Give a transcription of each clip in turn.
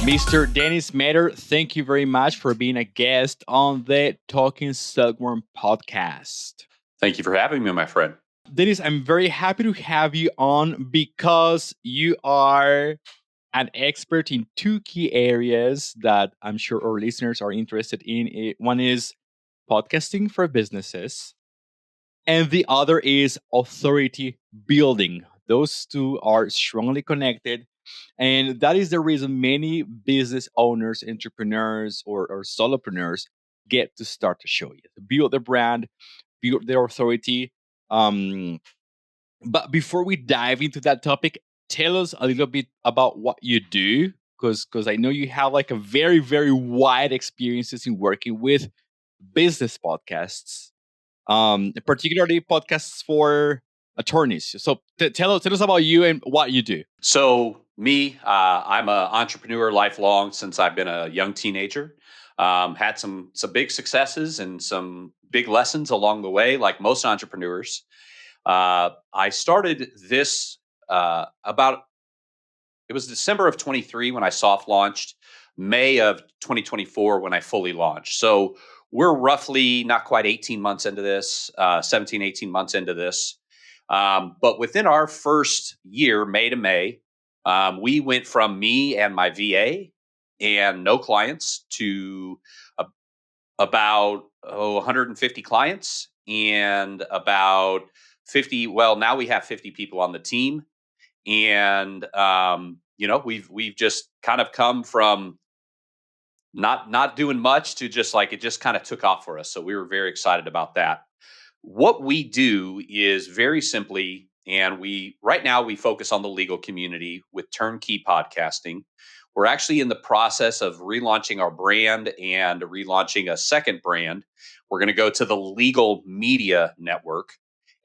Mr. Dennis Matter, thank you very much for being a guest on the Talking Silkworm podcast. Thank you for having me, my friend. Dennis, I'm very happy to have you on because you are an expert in two key areas that I'm sure our listeners are interested in. One is podcasting for businesses, and the other is authority building. Those two are strongly connected. And that is the reason many business owners, entrepreneurs, or solopreneurs get to start to show you, to build their brand, build their authority. Um, but before we dive into that topic, tell us a little bit about what you do, because I know you have like a very, very wide experiences in working with business podcasts, particularly podcasts for attorneys. So tell us about you and what you do. So, I'm an entrepreneur lifelong since I've been a young teenager. Had some big successes and some big lessons along the way, like most entrepreneurs. I started this about it was December of 23 when I soft launched, May of 2024 when I fully launched. So we're roughly not quite 18 months into this, 17, 18 months into this. But within our first year, May to May, we went from me and my VA and no clients to a, about 150 clients and about 50. Well, now we have 50 people on the team, and we've just kind of come from not doing much to just like it just kind of took off for us. So we were very excited about that. What we do is very simply, and we right now we focus on the legal community with turnkey podcasting. We're actually in the process of relaunching our brand and relaunching a second brand. We're going to go to the legal media network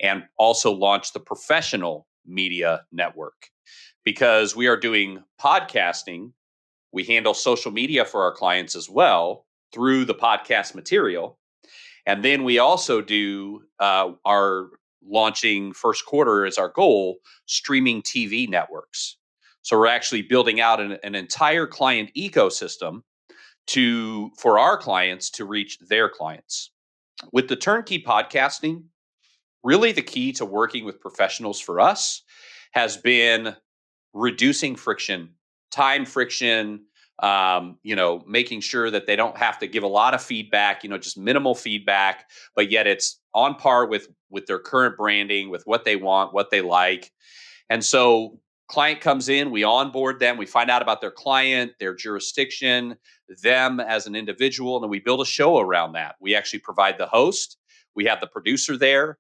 and also launch the professional media network, because we are doing podcasting. We handle social media for our clients as well through the podcast material. And then we also do our launching first quarter is our goal, streaming TV networks. So we're actually building out an entire client ecosystem for our clients to reach their clients. With the turnkey podcasting, really the key to working with professionals for us has been reducing friction, time friction, making sure that they don't have to give a lot of feedback, just minimal feedback, but yet it's on par with their current branding, with what they want, what they like. And so client comes in, we onboard them, we find out about their client, their jurisdiction, them as an individual, and we build a show around that. We actually provide the host, we have the producer there,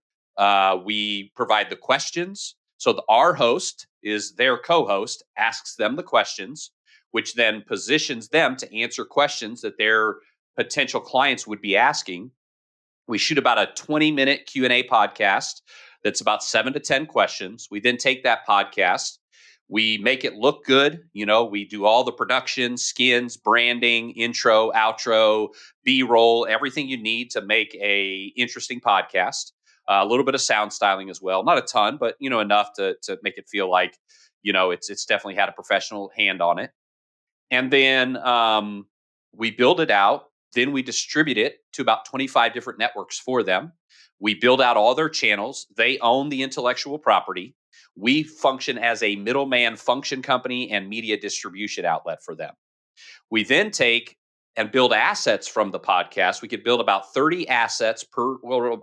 we provide the questions. So our host is their co-host, asks them the questions, which then positions them to answer questions that their potential clients would be asking. We shoot about a 20-minute Q&A podcast that's about 7 to 10 questions. We then take that podcast, we make it look good. We do all the production, skins, branding, intro, outro, B-roll, everything you need to make a interesting podcast. A little bit of sound styling as well, not a ton, but enough to make it feel like it's definitely had a professional hand on it. And then we build it out. Then we distribute it to about 25 different networks for them. We build out all their channels. They own the intellectual property. We function as a middleman function company and media distribution outlet for them. We then take and build assets from the podcast. We could build about 30 assets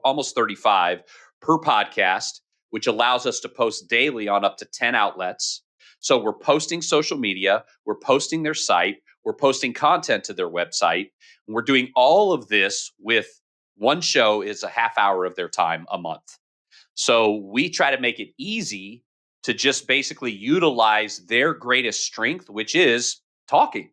almost 35 per podcast, which allows us to post daily on up to 10 outlets. So we're posting social media, we're posting their site, we're posting content to their website. And we're doing all of this with one show is a half hour of their time a month. So we try to make it easy to just basically utilize their greatest strength, which is talking,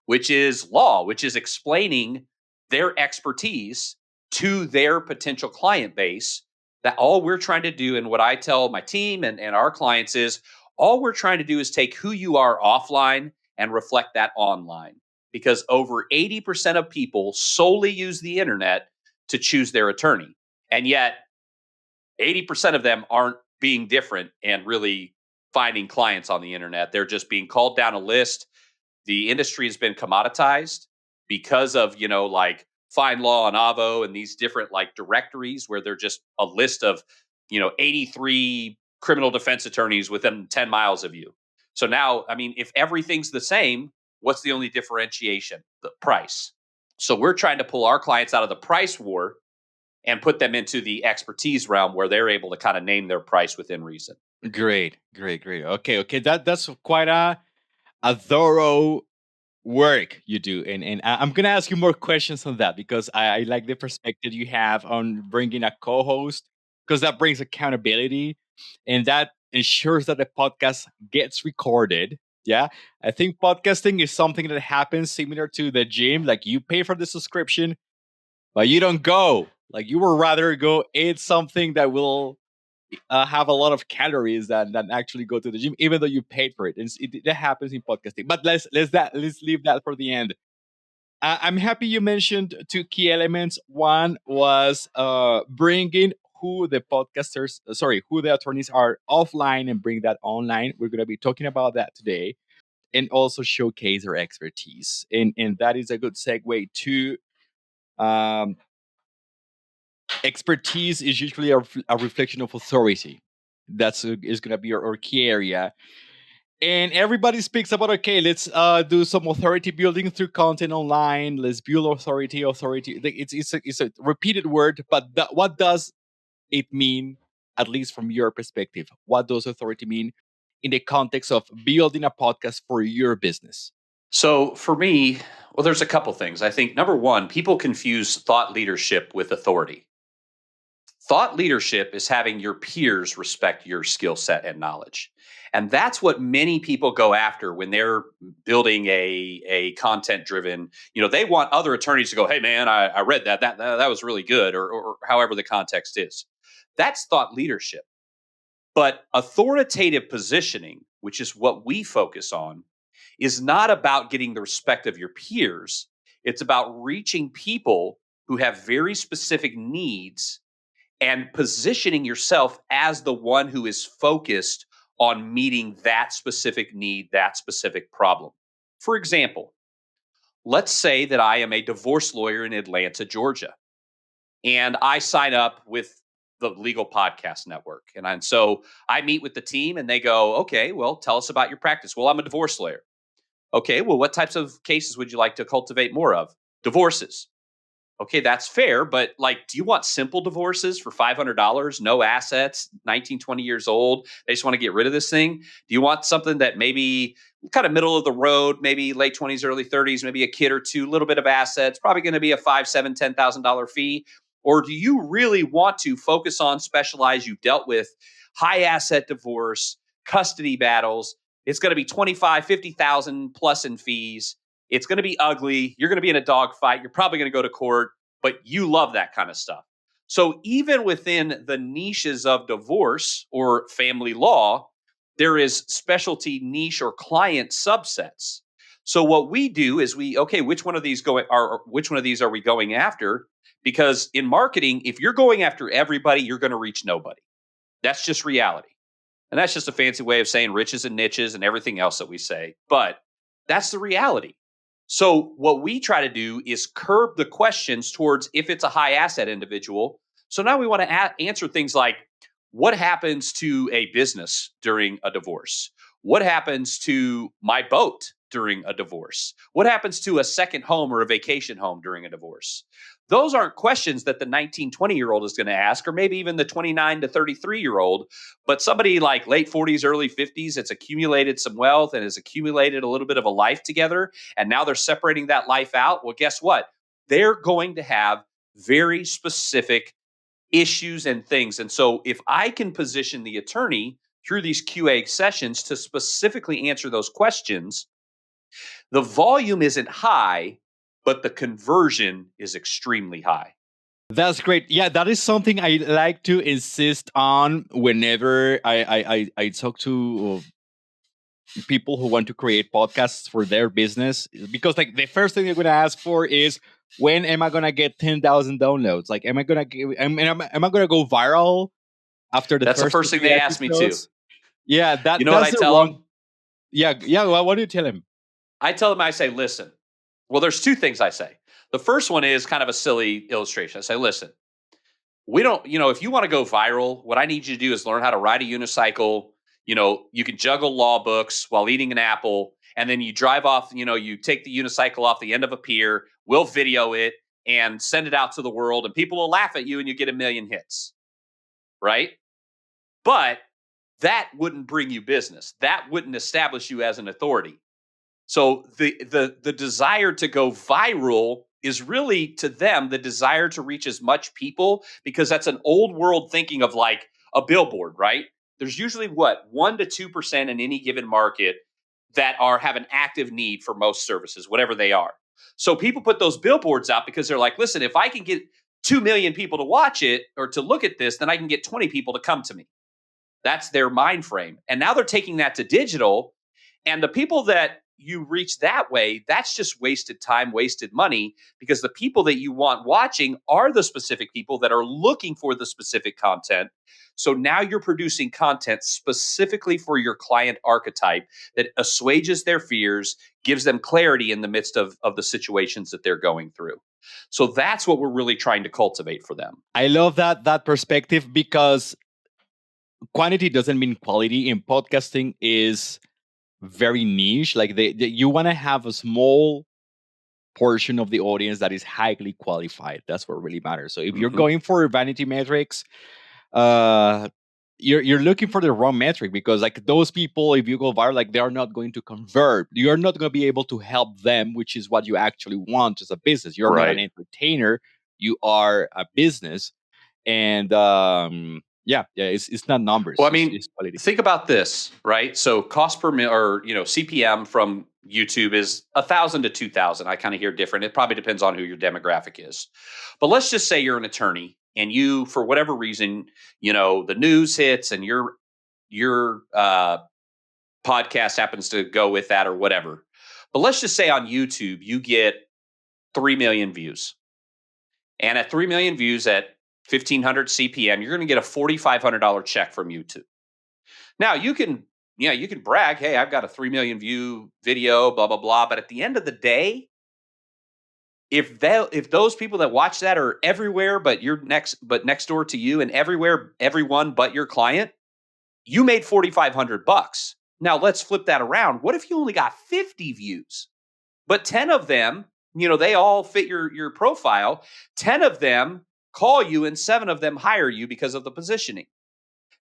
which is law, which is explaining their expertise to their potential client base. That all we're trying to do, and what I tell my team and our clients is, all we're trying to do is take who you are offline and reflect that online. Because over 80% of people solely use the internet to choose their attorney. And yet 80% of them aren't being different and really finding clients on the internet. They're just being called down a list. The industry has been commoditized because of, like Find Law and Avo and these different like directories where they're just a list of, 83 criminal defense attorneys within 10 miles of you. So now, I mean, if everything's the same, what's the only differentiation? The price. So we're trying to pull our clients out of the price war and put them into the expertise realm where they're able to kind of name their price within reason. Great, great, great. Okay. That's quite a thorough work you do, and I'm gonna ask you more questions on that because I like the perspective you have on bringing a co-host because that brings accountability and that ensures that the podcast gets recorded. Yeah, I think podcasting is something that happens similar to the gym. Like you pay for the subscription, but you don't go. Like you would rather go eat something that will have a lot of calories than actually go to the gym, even though you paid for it. And that happens in podcasting. But let's leave that for the end. I'm happy you mentioned two key elements. One was bringing who the podcasters, sorry, who the attorneys are offline and bring that online. We're going to be talking about that today, and also showcase their expertise. And that is a good segue to um, expertise is usually a reflection of authority. That's is going to be our key area. And everybody speaks about, okay, let's do some authority building through content online. Let's build authority. It's a repeated word, but what does it mean, at least from your perspective? What does authority mean in the context of building a podcast for your business? So for me, well, there's a couple things. I think number one, people confuse thought leadership with authority. Thought leadership is having your peers respect your skill set and knowledge. And that's what many people go after when they're building a content driven, they want other attorneys to go, hey man, I read that was really good, or however the context is. That's thought leadership. But authoritative positioning, which is what we focus on, is not about getting the respect of your peers. It's about reaching people who have very specific needs and positioning yourself as the one who is focused on meeting that specific need, that specific problem. For example, let's say that I am a divorce lawyer in Atlanta, Georgia, and I sign up with the Legal Podcast Network. And so I meet with the team and they go, okay, well, tell us about your practice. Well, I'm a divorce lawyer. Okay, well, what types of cases would you like to cultivate more of? Divorces. Okay, that's fair, but like, do you want simple divorces for $500, no assets, 19, 20 years old? They just want to get rid of this thing. Do you want something that maybe kind of middle of the road, maybe late 20s, early 30s, maybe a kid or two, little bit of assets, probably going to be a five, seven, $10,000 fee? Or do you really want to focus on specialize? You dealt with high asset divorce, custody battles. It's going to be 25, 50,000 plus in fees. It's going to be ugly. You're going to be in a dogfight. You're probably going to go to court, but you love that kind of stuff. So even within the niches of divorce or family law, there is specialty niche or client subsets. So what we do is which one of these are we going after? Because in marketing, if you're going after everybody, you're going to reach nobody. That's just reality. And that's just a fancy way of saying riches and niches and everything else that we say. But that's the reality. So what we try to do is curb the questions towards if it's a high asset individual. So now we want to answer things like, what happens to a business during a divorce? What happens to my boat during a divorce? What happens to a second home or a vacation home during a divorce? Those aren't questions that the 19, 20-year-old is going to ask, or maybe even the 29 to 33-year-old. But somebody like late 40s, early 50s that's accumulated some wealth and has accumulated a little bit of a life together, and now they're separating that life out. Well, guess what? They're going to have very specific issues and things. And so if I can position the attorney through these QA sessions to specifically answer those questions, the volume isn't high, but the conversion is extremely high. That's great. Yeah, that is something I like to insist on whenever I talk to people who want to create podcasts for their business, because like the first thing they're going to ask for is, when am I going to get 10,000 downloads? Like, am I going to am I going to go viral after the That's the first first thing three they ask me too. episodes? Yeah, You know what that's I the tell wrong. them? Yeah, yeah. Well, what do you tell him? I tell them, I say, listen, well, there's two things I say. The first one is kind of a silly illustration. I say, listen, we don't, if you want to go viral, what I need you to do is learn how to ride a unicycle. You can juggle law books while eating an apple, and then you drive off, you take the unicycle off the end of a pier. We'll video it and send it out to the world, and people will laugh at you and you get 1,000,000 hits, right? But that wouldn't bring you business. That wouldn't establish you as an authority. So the desire to go viral is really, to them, the desire to reach as much people, because that's an old world thinking of like a billboard, right? There's usually what, 1 to 2% in any given market that have an active need for most services, whatever they are. So people put those billboards out because they're like, listen, if I can get 2 million people to watch it or to look at this, then I can get 20 people to come to me. That's their mind frame. And now they're taking that to digital. And the people that you reach that way, that's just wasted time, wasted money, because the people that you want watching are the specific people that are looking for the specific content. So now you're producing content specifically for your client archetype that assuages their fears, gives them clarity in the midst of the situations that they're going through. So that's what we're really trying to cultivate for them. I love that perspective, because quantity doesn't mean quality. In podcasting is very niche. Like you want to have a small portion of the audience that is highly qualified. That's what really matters. So if you're Mm-hmm. going for vanity metrics, uh you're looking for the wrong metric, because like those people, if you go viral, like they are not going to convert. You're not going to be able to help them, which is what you actually want as a business. You're not an Right. entertainer, you are a business. And yeah, it's not Well, numbers, I mean, it's quality. think about this, right? So cost per mil, or CPM from YouTube is 1,000 to 2,000. I kind of hear different. It probably depends on who your demographic is. But let's just say you're an attorney and you, for whatever reason, the news hits and your podcast happens to go with that or whatever. But let's just say on YouTube you get 3 million views. And at 3 million views at 1,500 CPM, you're going to get a $4,500 check from YouTube. Now you can, you can brag, hey, I've got a 3 million view video, blah, blah, blah. But at the end of the day, if those people that watch that are everywhere but next door to you, and everyone but your client, you made $4,500. Now let's flip that around. What if you only got 50 views, but 10 of them, they all fit your profile. 10 of them call you and 7 of them hire you because of the positioning.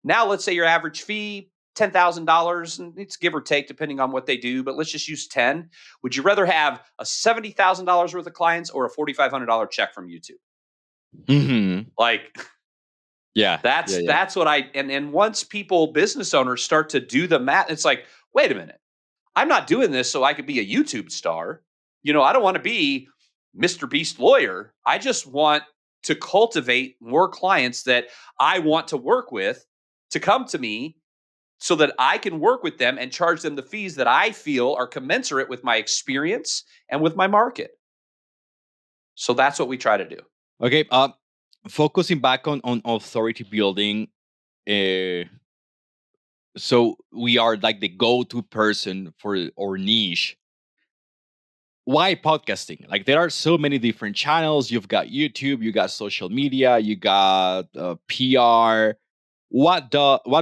Now, let's say your average fee, $10,000, and it's give or take depending on what they do, but let's just use 10. Would you rather have a $70,000 worth of clients or a $4,500 check from YouTube? Mm-hmm. Like, Yeah, that's what and once business owners start to do the math, it's like, wait a minute, I'm not doing this so I could be a YouTube star. I don't want to be Mr. Beast lawyer. I just want to cultivate more clients that I want to work with to come to me so that I can work with them and charge them the fees that I feel are commensurate with my experience and with my market. So that's what we try to do. Okay. Focusing back on authority building. Uh, so we are like the go-to person for our niche. Why podcasting? Like there are so many different channels. You've got YouTube, you got social media, you got PR. What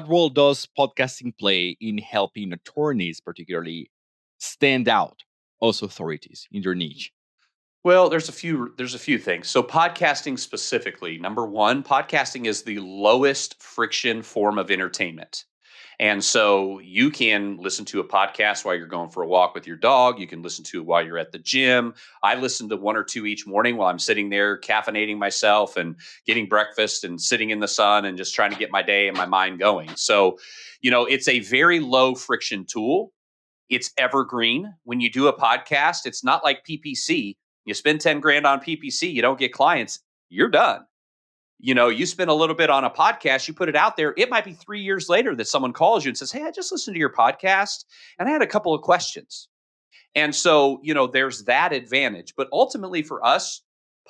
role does podcasting play in helping attorneys, particularly, stand out as authorities in their niche? Well, there's a few things. So podcasting specifically, number one, podcasting is the lowest friction form of entertainment. And so you can listen to a podcast while you're going for a walk with your dog. You can listen to it while you're at the gym. I listen to 1 or 2 each morning while I'm sitting there caffeinating myself and getting breakfast and sitting in the sun and just trying to get my day and my mind going. So, it's a very low friction tool. It's evergreen. When you do a podcast, it's not like PPC. You spend 10 grand on PPC, you don't get clients, you're done. You spend a little bit on a podcast, you put it out there. It might be 3 years later that someone calls you and says, hey, I just listened to your podcast and I had a couple of questions. And so, there's that advantage. But ultimately for us,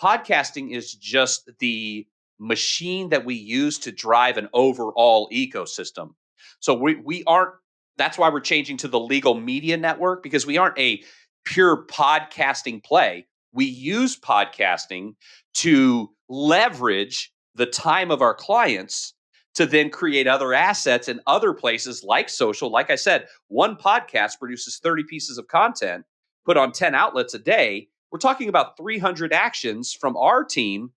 podcasting is just the machine that we use to drive an overall ecosystem. So we aren't, that's why we're changing to the legal media network, because we aren't a pure podcasting play. We use podcasting to leverage the time of our clients to then create other assets in other places like social. Like I said, one podcast produces 30 pieces of content put on 10 outlets a day. We're talking about 300 actions from our team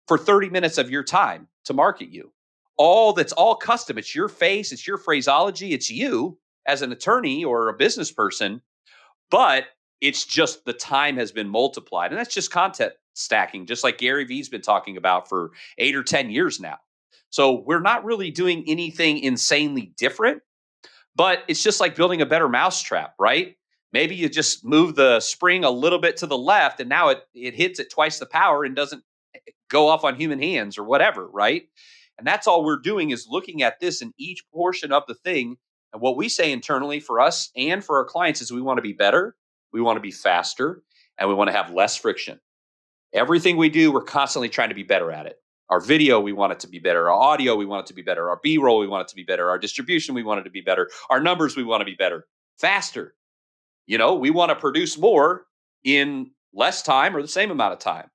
for 30 minutes of your time to market you. All that's all custom. It's your face, it's your phraseology, it's you as an attorney or a business person, but it's just the time has been multiplied. And that's just content stacking, just like Gary Vee's been talking about for 8 or 10 years now. So we're not really doing anything insanely different, but it's just like building a better mousetrap, right? Maybe you just move the spring a little bit to the left and now it hits at twice the power and doesn't go off on human hands or whatever, right? And that's all we're doing is looking at this in each portion of the thing. And what we say internally for us and for our clients is we want to be better, we want to be faster, and we want to have less friction. Everything we do, we're constantly trying to be better at it. Our video, we want it to be better. Our audio, we want it to be better. Our B-roll, we want it to be better. Our distribution, we want it to be better. Our numbers, we want to be better. Faster. We want to produce more in less time or the same amount of time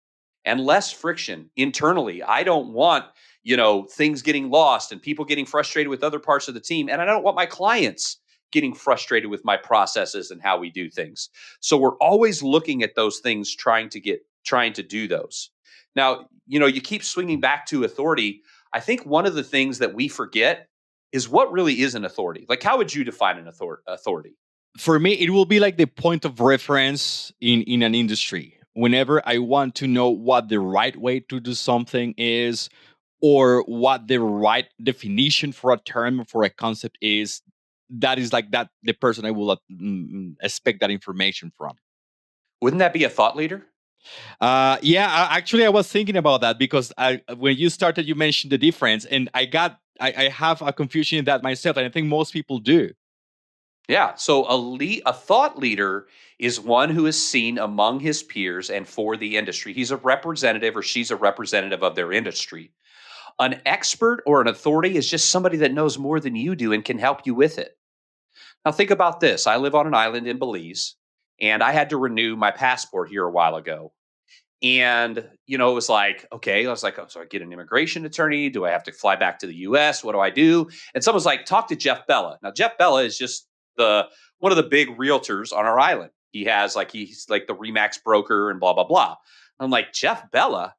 and less friction internally. I don't want, things getting lost and people getting frustrated with other parts of the team. And I don't want my clients getting frustrated with my processes and how we do things. So we're always looking at those things, trying to do those. Now, you keep swinging back to authority. I think one of the things that we forget is what really is an authority. Like, how would you define an authority? For me, it will be like the point of reference in an industry. Whenever I want to know what the right way to do something is, or what the right definition for a term, for a concept is, that is like that the person I will expect that information from. Wouldn't that be a thought leader? Yeah, actually, I was thinking about that because when you started, you mentioned the difference, and I have a confusion in that myself, and I think most people do. Yeah. So a thought leader is one who is seen among his peers and for the industry. He's a representative or she's a representative of their industry. An expert or an authority is just somebody that knows more than you do and can help you with it. Now, think about this. I live on an island in Belize, and I had to renew my passport here a while ago. And, it was like, okay, I was like, oh, so I get an immigration attorney. Do I have to fly back to the US? What do I do? And someone's like, talk to Jeff Bella. Now, Jeff Bella is just one of the big realtors on our island. He's like the Remax broker and blah, blah, blah. I'm like, Jeff Bella?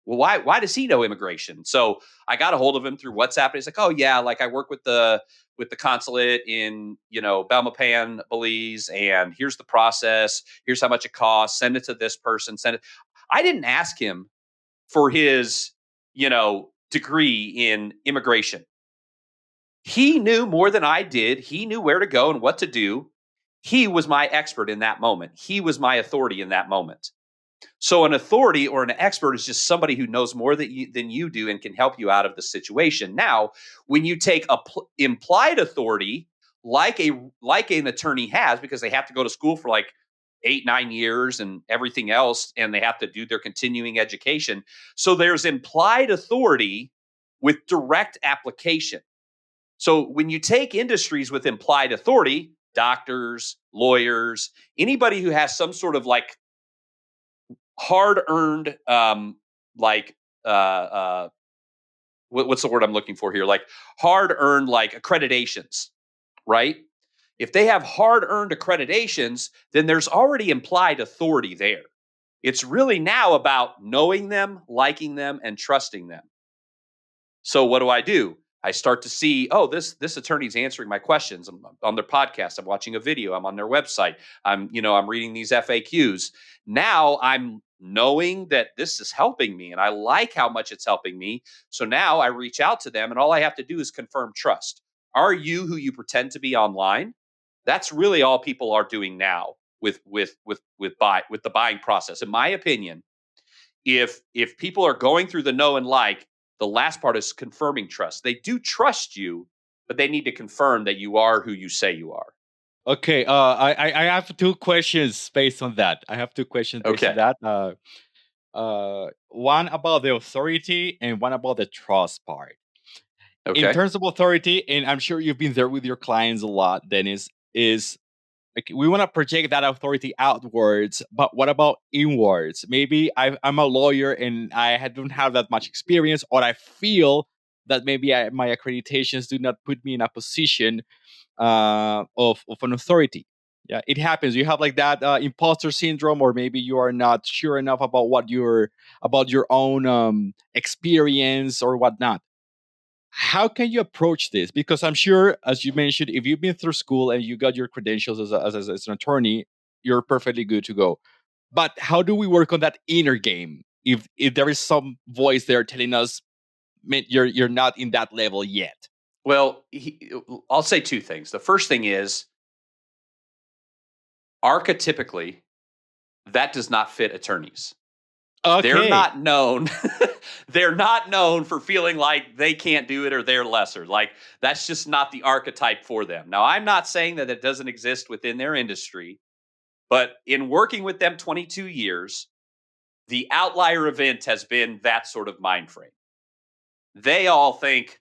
Well, why does he know immigration? So I got a hold of him through WhatsApp. And he's like, oh yeah, like I work with the consulate in, Belmopan, Belize, and here's the process. Here's how much it costs. Send it to this person. Send it. I didn't ask him for his, degree in immigration. He knew more than I did. He knew where to go and what to do. He was my expert in that moment. He was my authority in that moment. So an authority or an expert is just somebody who knows more than you do and can help you out of the situation. Now, when you take implied authority, like an attorney has, because they have to go to school for like 8-9 years and everything else, and they have to do their continuing education. So there's implied authority with direct application. So when you take industries with implied authority, doctors, lawyers, anybody who has some sort of like hard earned, like, what's the word I'm looking for here? Like hard earned, like accreditations, right? If they have hard earned accreditations, then there's already implied authority there. It's really now about knowing them, liking them, and trusting them. So what do? I start to see, oh, this attorney's answering my questions. I'm on their podcast. I'm watching a video. I'm on their website. I'm reading these FAQs. Now I'm knowing that this is helping me, and I like how much it's helping me. So now I reach out to them, and all I have to do is confirm trust. Are you who you pretend to be online? That's really all people are doing now with the buying process. In my opinion, if people are going through the know and like, the last part is confirming trust. They do trust you, but they need to confirm that you are who you say you are. Okay, I have two questions based on that. I have two questions based on Okay. that. One about the authority and one about the trust part. In Okay. terms of authority, and I'm sure you've been there with your clients a lot, Dennis, is like we want to project that authority outwards, but what about inwards? Maybe I'm a lawyer and don't have that much experience, or I feel that maybe my accreditations do not put me in a position of an authority. Yeah, it happens. You have like that imposter syndrome, or maybe you are not sure enough about your own experience or whatnot. How can you approach this? Because I'm sure, as you mentioned, if you've been through school and you got your credentials as an attorney, you're perfectly good to go. But how do we work on that inner game? If there is some voice there telling us, "Man, you're not in that level yet." Well, I'll say two things. The first thing is, archetypically, that does not fit attorneys. They're Okay. not known. They're not known for feeling like they can't do it or they're lesser. Like, that's just not the archetype for them. Now, I'm not saying that it doesn't exist within their industry, but in working with them 22 years, the outlier event has been that sort of mind frame. They all think,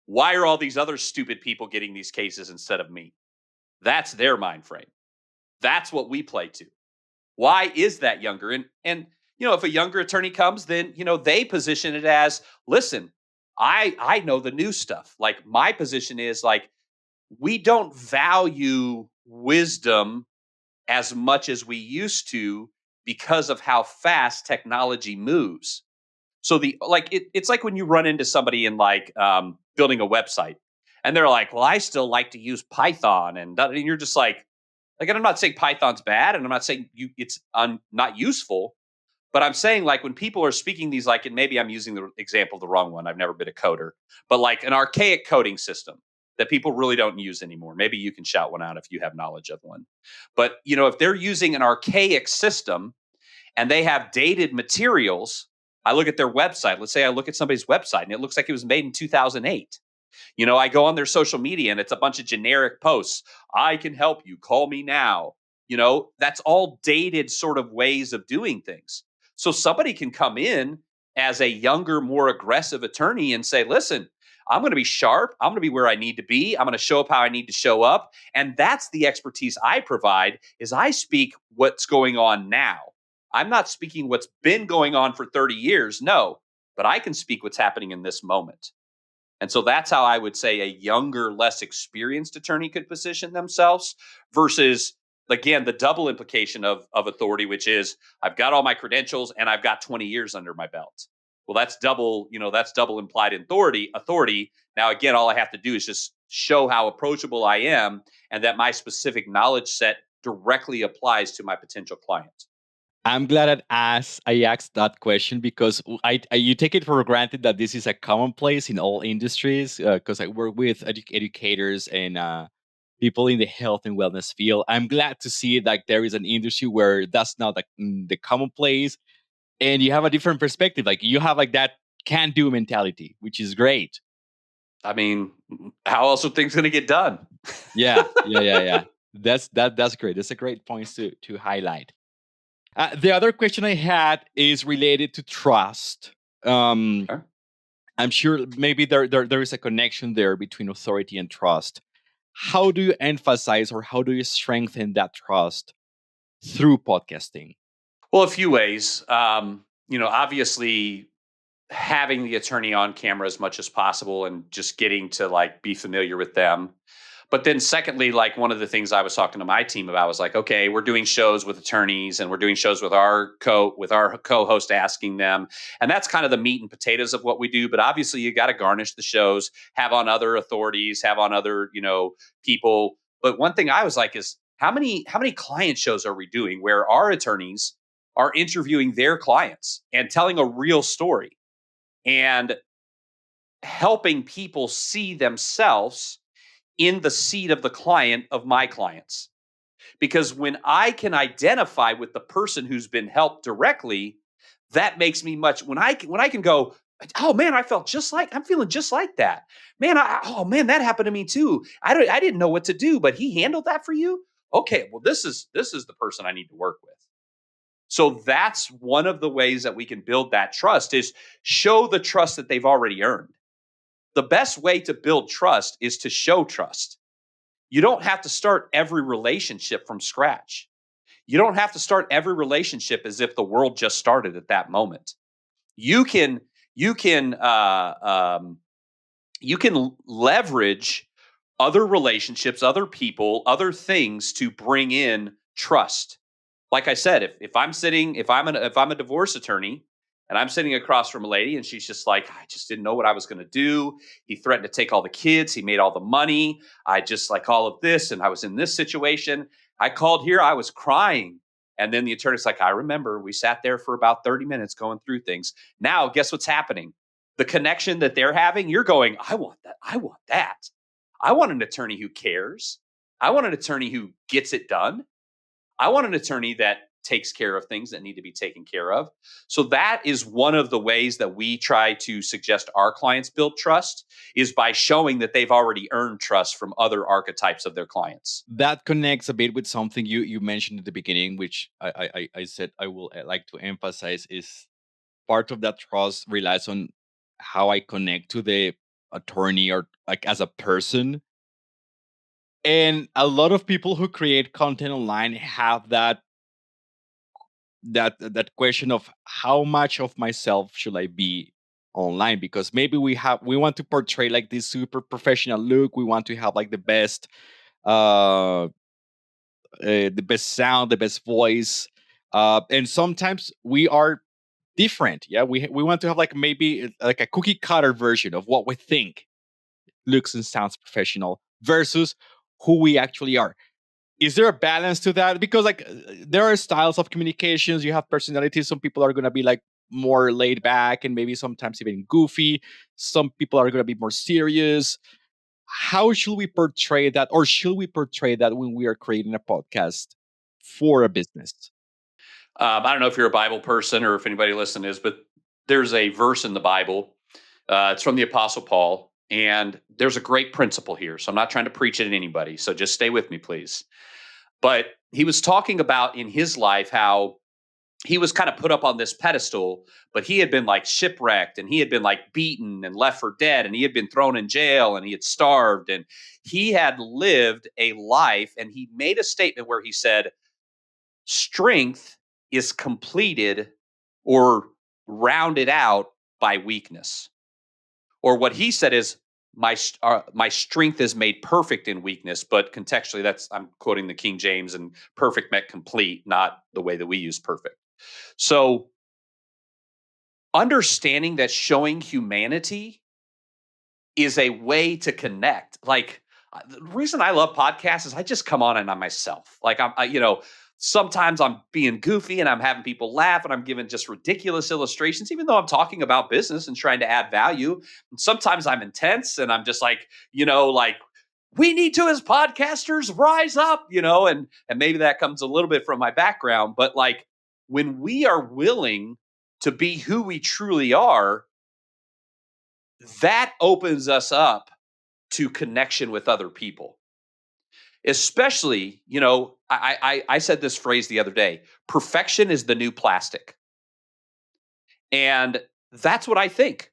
why are all these other stupid people getting these cases instead of me? That's their mind frame. That's what we play to. Why is that younger? And if a younger attorney comes, then they position it as, listen, I know the new stuff. Like, my position is like, we don't value wisdom as much as we used to because of how fast technology moves. So it's like when you run into somebody in like building a website, and they're like, well, I still like to use Python, and you're just like, and I'm not saying Python's bad, and I'm not saying it's not useful, but I'm saying, like, when people are speaking these, like, and maybe I'm using the example the wrong one. I've never been a coder, but like an archaic coding system that people really don't use anymore. Maybe you can shout one out if you have knowledge of one. But if they're using an archaic system and they have dated materials, I look at their website. Let's say I look at somebody's website and it looks like it was made in 2008. I go on their social media and it's a bunch of generic posts. I can help you. Call me now. That's all dated sort of ways of doing things. So somebody can come in as a younger, more aggressive attorney and say, listen, I'm going to be sharp. I'm going to be where I need to be. I'm going to show up how I need to show up. And that's the expertise I provide, is I speak what's going on now. I'm not speaking what's been going on for 30 years. No, but I can speak what's happening in this moment. And so that's how I would say a younger, less experienced attorney could position themselves versus, again, the double implication of authority, which is I've got all my credentials and I've got 20 years under my belt. Well, that's double implied authority. Now, again, all I have to do is just show how approachable I am and that my specific knowledge set directly applies to my potential client. I'm glad I asked that question because you take it for granted that this is a commonplace in all industries. Because I work with educators and people in the health and wellness field. I'm glad to see that there is an industry where that's not the commonplace, and you have a different perspective. Like you have like that can do mentality, which is great. I mean, how else are things going to get done? Yeah. That's great. That's a great point to highlight. The other question I had is related to trust. Um, Sure. I'm sure maybe there is a connection there between authority and trust. How do you emphasize or how do you strengthen that trust through podcasting? Well, a few ways. Obviously, having the attorney on camera as much as possible and just getting to like be familiar with them. But then secondly, like one of the things I was talking to my team about was like, okay, we're doing shows with attorneys and we're doing shows with our co-host asking them. And that's kind of the meat and potatoes of what we do. But obviously you got to garnish the shows, have on other authorities, have on other, people. But one thing I was like is how many client shows are we doing where our attorneys are interviewing their clients and telling a real story and helping people see themselves in the seat of the client of my clients. Because when I can identify with the person who's been helped directly, that makes me much when I can go, oh man, I'm feeling just like that. Man, oh man, that happened to me too. I didn't know what to do, but he handled that for you. Okay, well this is the person I need to work with. So that's one of the ways that we can build that trust is show the trust that they've already earned. The best way to build trust is to show trust. You don't have to start every relationship from scratch. You don't have to start every relationship as if the world just started at that moment. You can you can you can leverage other relationships, other people, other things to bring in trust. Like I said, if I'm a divorce attorney and I'm sitting across from a lady and she's just like, I just didn't know what I was going to do. He threatened to take all the kids. He made all the money. I just like all of this, and I was in this situation. I called here. I was crying. And then the attorney's like, I remember we sat there for about 30 minutes going through things. Now, guess what's happening? The connection that they're having, you're going, I want that. I want that. I want an attorney who cares. I want an attorney who gets it done. I want an attorney that takes care of things that need to be taken care of. So that is one of the ways that we try to suggest our clients build trust, is by showing that they've already earned trust from other archetypes of their clients. That connects a bit with something you mentioned at the beginning, which I said I will like to emphasize is part of that trust relies on how I connect to the attorney or like as a person. And a lot of people who create content online have that question of how much of myself should I be online, because maybe we want to portray like this super professional look, we want to have like uh the best sound, the best voice, and sometimes we are different. Yeah, we want to have like maybe like a cookie cutter version of what we think looks and sounds professional versus who we actually are. Is there a balance to that? Because like there are styles of communications, you have personalities. Some people are going to be like more laid back and maybe sometimes even goofy. Some people are going to be more serious. How should we portray that, or should we portray that when we are creating a podcast for a business? I don't know if you're a Bible person or if anybody listening is, but there's a verse in the Bible. It's from the Apostle Paul, and there's a great principle here. So I'm not trying to preach it at anybody. So just stay with me, please. But he was talking about in his life how he was kind of put up on this pedestal, but he had been like shipwrecked and he had been like beaten and left for dead, and he had been thrown in jail and he had starved, and he had lived a life. And he made a statement where he said, strength is completed or rounded out by weakness. Or what he said is, my strength is made perfect in weakness. But contextually, that's, I'm quoting the King James, and perfect meant complete, not the way that we use perfect. So understanding that showing humanity is a way to connect. Like, the reason I love podcasts is I just come on and I'm myself. Like sometimes I'm being goofy and I'm having people laugh and I'm giving just ridiculous illustrations, even though I'm talking about business and trying to add value. And sometimes I'm intense and I'm just like, like, we need to, as podcasters, rise up, and maybe that comes a little bit from my background. But like, when we are willing to be who we truly are, that opens us up to connection with other people. Especially, I said this phrase the other day: perfection is the new plastic. And that's what I think.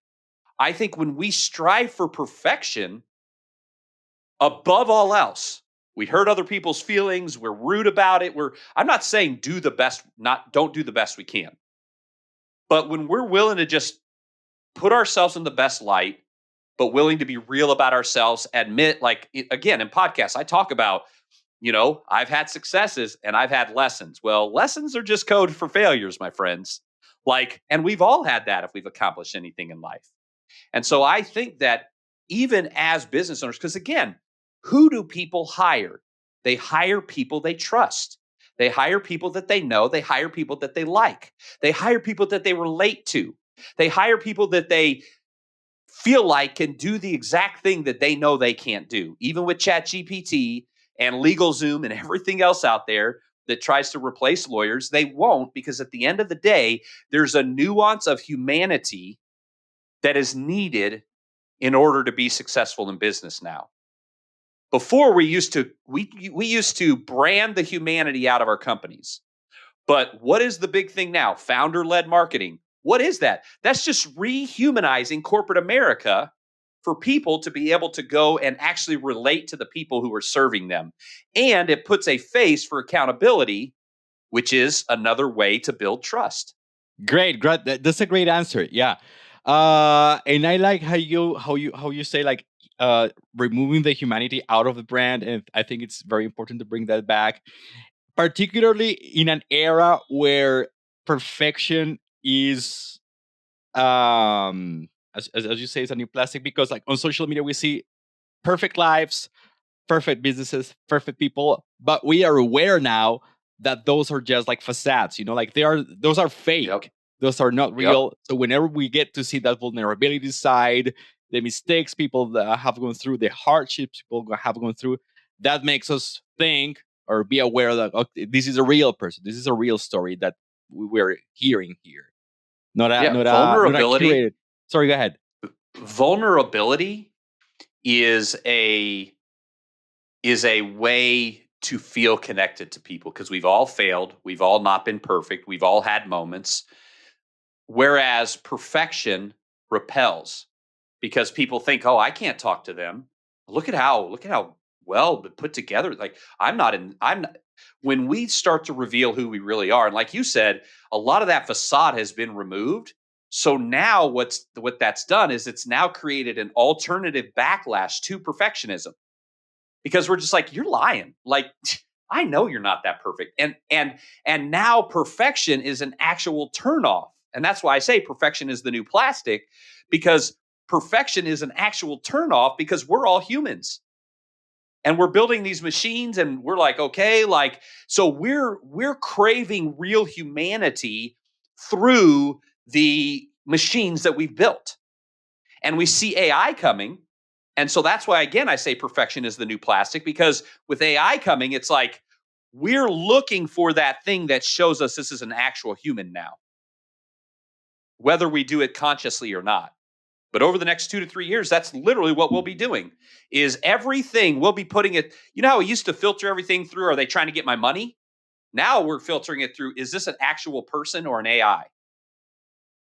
I think when we strive for perfection above all else, we hurt other people's feelings, we're rude about it. I'm not saying don't do the best we can. But when we're willing to just put ourselves in the best light, but willing to be real about ourselves, admit, like, again, in podcasts, I talk about, I've had successes and I've had lessons. Well, lessons are just code for failures, my friends. Like, and we've all had that if we've accomplished anything in life. And so I think that even as business owners, because again, who do people hire? They hire people they trust. They hire people that they know. They hire people that they like. They hire people that they relate to. They hire people that they feel like can do the exact thing that they know they can't do. Even with ChatGPT and LegalZoom and everything else out there that tries to replace lawyers, they won't, because at the end of the day, there's a nuance of humanity that is needed in order to be successful in business now. Before, we used to brand the humanity out of our companies. But what is the big thing now? Founder-led marketing. What is that? That's just rehumanizing corporate America for people to be able to go and actually relate to the people who are serving them. And it puts a face for accountability, which is another way to build trust. Great, great. That's a great answer. Yeah, and I like how you say like removing the humanity out of the brand, and I think it's very important to bring that back, particularly in an era where perfection is as you say, it's a new plastic, because like on social media we see perfect lives, perfect businesses, perfect people, but we are aware now that those are just like facades, like those are Yep. fake. Those are not Yep. real. So whenever we get to see that vulnerability side, the mistakes people that have gone through, the hardships people have gone through, that makes us think or be aware that, okay, this is a real person. This is a real story that we're hearing here. Not a Yeah. not a not a Vulnerability. curated. Sorry, go ahead. Vulnerability is a way to feel connected to people, because we've all failed, we've all not been perfect, we've all had moments. Whereas perfection repels, because people think, "Oh, I can't talk to them. Look at how well put together." Like I'm not in. I'm not. When we start to reveal who we really are, and like you said, a lot of that facade has been removed. So now what that's done is it's now created an alternative backlash to perfectionism, because we're just like, you're lying. Like I know you're not that perfect. And now perfection is an actual turnoff. And that's why I say perfection is the new plastic, because perfection is an actual turnoff, because we're all humans and we're building these machines and we're like, okay, like, so we're craving real humanity through the machines that we've built. And we see AI coming. And so that's why, again, I say perfection is the new plastic, because with AI coming, it's like we're looking for that thing that shows us this is an actual human now, whether we do it consciously or not. But over the next 2 to 3 years, that's literally what we'll be doing. Is everything we'll be putting it, how we used to filter everything through, are they trying to get my money? Now we're filtering it through, is this an actual person or an AI?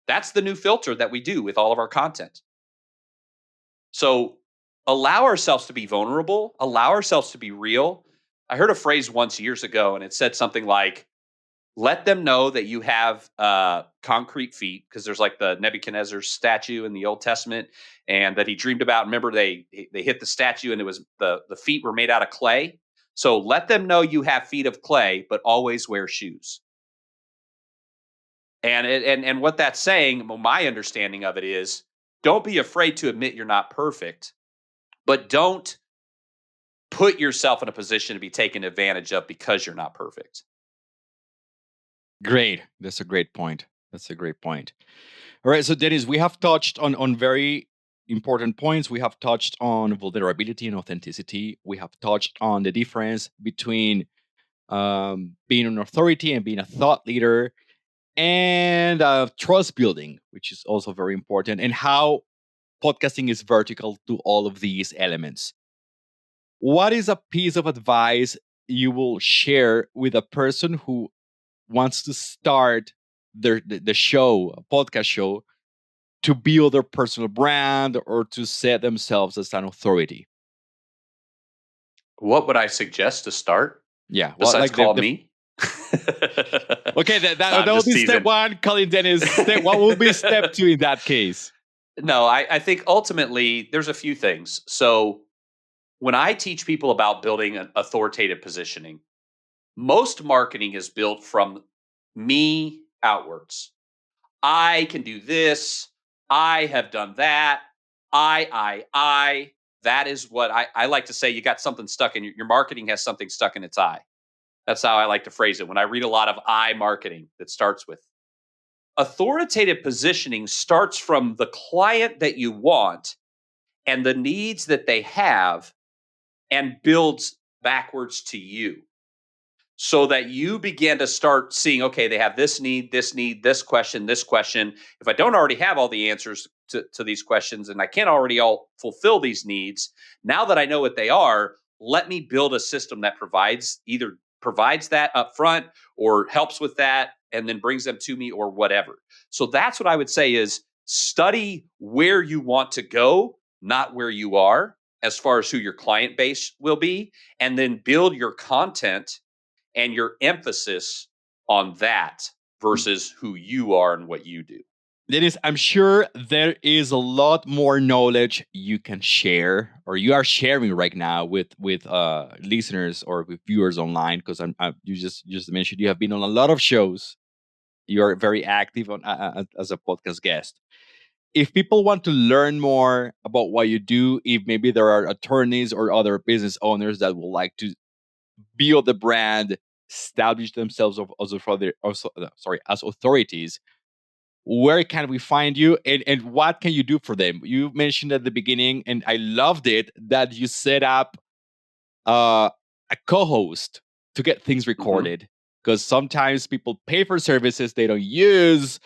That's the new filter that we do with all of our content. So allow ourselves to be vulnerable, allow ourselves to be real. I heard a phrase once years ago, and it said something like, let them know that you have concrete feet, because there's like the Nebuchadnezzar statue in the Old Testament, and that he dreamed about. Remember, they hit the statue, and it was the feet were made out of clay. So let them know you have feet of clay, but always wear shoes. And what that's saying, my understanding of it is, don't be afraid to admit you're not perfect, but don't put yourself in a position to be taken advantage of because you're not perfect. Great. That's a great point. That's a great point. All right. So, Dennis, we have touched on very important points. We have touched on vulnerability and authenticity. We have touched on the difference between being an authority and being a thought leader, and trust building, which is also very important, and how podcasting is vertical to all of these elements. What is a piece of advice you will share with a person who wants to start the show, a podcast show, to build their personal brand or to set themselves as an authority? What would I suggest to start Yeah, well, besides like call me? okay, No, I'm that will just be step teasing. one. Colin Dennis. What will be step two in that case? No, I think ultimately there's a few things. So when I teach people about building an authoritative positioning, most marketing is built from me outwards. I can do this. I have done that. I. That is what I like to say. You got something stuck in your marketing has something stuck in its eye. That's how I like to phrase it. When I read a lot of I marketing that starts with authoritative positioning, starts from the client that you want and the needs that they have, and builds backwards to you, so that you begin to start seeing, okay, they have this need, this question, this question. If I don't already have all the answers to these questions, and I can't already all fulfill these needs, now that I know what they are, let me build a system that provides that up front, or helps with that and then brings them to me, or whatever. So that's what I would say is, study where you want to go, not where you are, as far as who your client base will be, and then build your content and your emphasis on that versus who you are and what you do. Dennis, I'm sure there is a lot more knowledge you can share, or you are sharing right now with listeners or with viewers online. Because you just mentioned you have been on a lot of shows. You are very active as a podcast guest. If people want to learn more about what you do, if maybe there are attorneys or other business owners that would like to build the brand, establish themselves as authorities, where can we find you, and what can you do for them? You mentioned at the beginning, and I loved it, that you set up uh, a co-host to get things Mm-hmm. recorded, because sometimes people pay for services they don't use,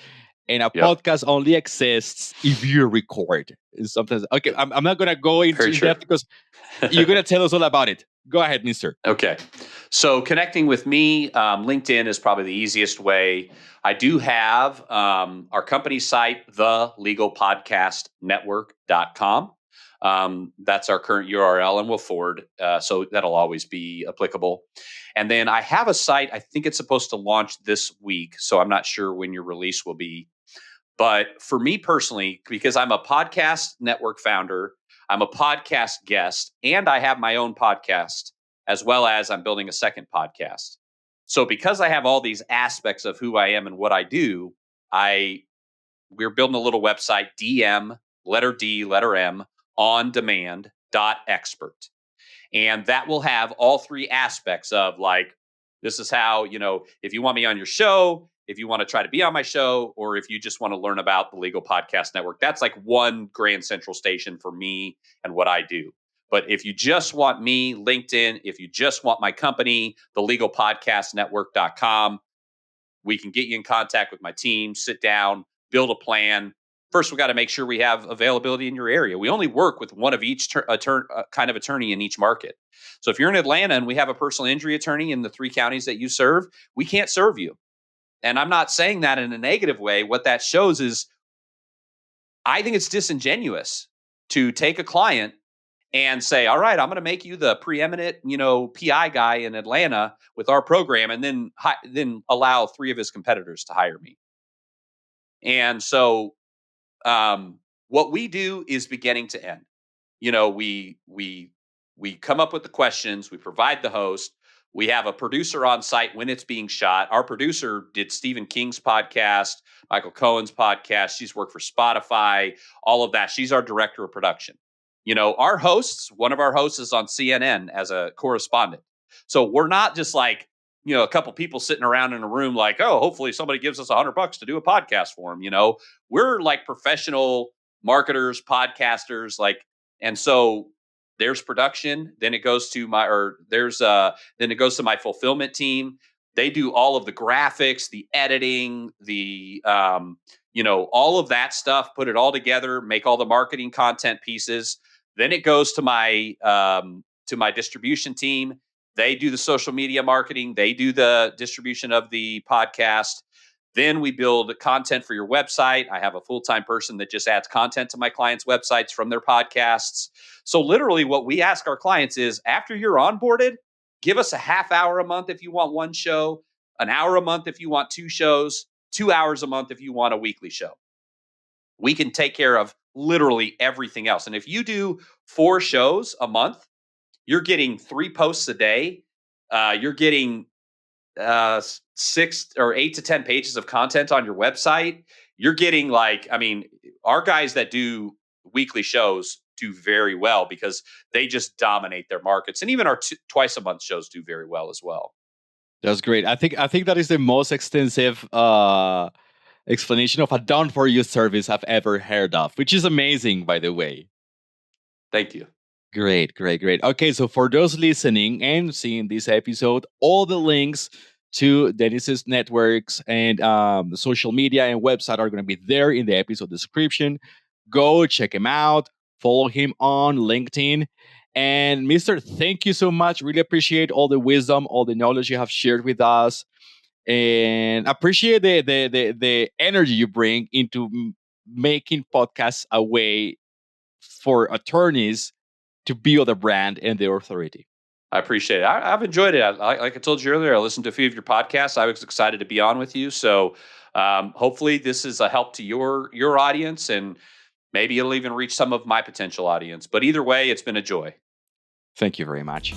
and a Yep. podcast only exists if you record. And sometimes, okay, I'm not gonna go into Very in true. depth because you're gonna tell us all about it. Go ahead, Mister. Okay. So connecting with me, LinkedIn is probably the easiest way. I do have our company site, thelegalpodcastnetwork.com. That's our current URL, and we'll forward. So that'll always be applicable. And then I have a site, I think it's supposed to launch this week. So I'm not sure when your release will be. But for me personally, because I'm a podcast network founder, I'm a podcast guest, and I have my own podcast, as well as I'm building a second podcast. So because I have all these aspects of who I am and what I do, I we're building a little website, DM, letter D, letter M, on demand dot expert, and that will have all three aspects of, like, this is how, if you want me on your show, if you want to try to be on my show, or if you just want to learn about the Legal Podcast Network. That's like one grand central station for me and what I do. But if you just want me, LinkedIn, if you just want my company, the legalpodcastnetwork.com, we can get you in contact with my team, sit down, build a plan. First, we got to make sure we have availability in your area. We only work with one of each kind of attorney in each market. So if you're in Atlanta and we have a personal injury attorney in the three counties that you serve, we can't serve you. And I'm not saying that in a negative way. What that shows is I think it's disingenuous to take a client and say, all right, I'm going to make you the preeminent, PI guy in Atlanta with our program, and then allow three of his competitors to hire me. And so, what we do is beginning to end. We come up with the questions, we provide the host, we have a producer on site when it's being shot. Our producer did Stephen King's podcast, Michael Cohen's podcast. She's worked for Spotify, all of that. She's our director of production. Our hosts, one of our hosts is on CNN as a correspondent. So we're not just like, a couple people sitting around in a room like, oh, hopefully somebody gives us $100 to do a podcast for them. We're like professional marketers, podcasters, like, and so there's production. Then it goes to then it goes to my fulfillment team. They do all of the graphics, the editing, the all of that stuff, put it all together, make all the marketing content pieces. Then it goes to my distribution team. They do the social media marketing. They do the distribution of the podcast. Then we build content for your website. I have a full-time person that just adds content to my clients' websites from their podcasts. So literally what we ask our clients is, after you're onboarded, give us a half hour a month if you want one show, an hour a month if you want two shows, 2 hours a month if you want a weekly show. We can take care of literally everything else. And if you do 4 shows a month, you're getting 3 posts a day. You're getting 6 or 8 to 10 pages of content on your website. You're getting, like, I mean, our guys that do weekly shows do very well because they just dominate their markets. And even our twice a month shows do very well as well. That's great. I think that is the most extensive explanation of a done for you service I've ever heard of, which is amazing, by the way. Thank you. Great, great, great. Okay, so for those listening and seeing this episode, all the links to Dennis's networks and social media and website are going to be there in the episode description. Go check him out, follow him on LinkedIn. And Mister, thank you so much. Really appreciate all the wisdom, all the knowledge you have shared with us, and appreciate the energy you bring into making podcasts a way for attorneys to build a brand and their authority. I appreciate it. I've enjoyed it. Like I told you earlier, I listened to a few of your podcasts. I was excited to be on with you. So hopefully this is a help to your audience, and maybe it'll even reach some of my potential audience. But either way, it's been a joy. Thank you very much.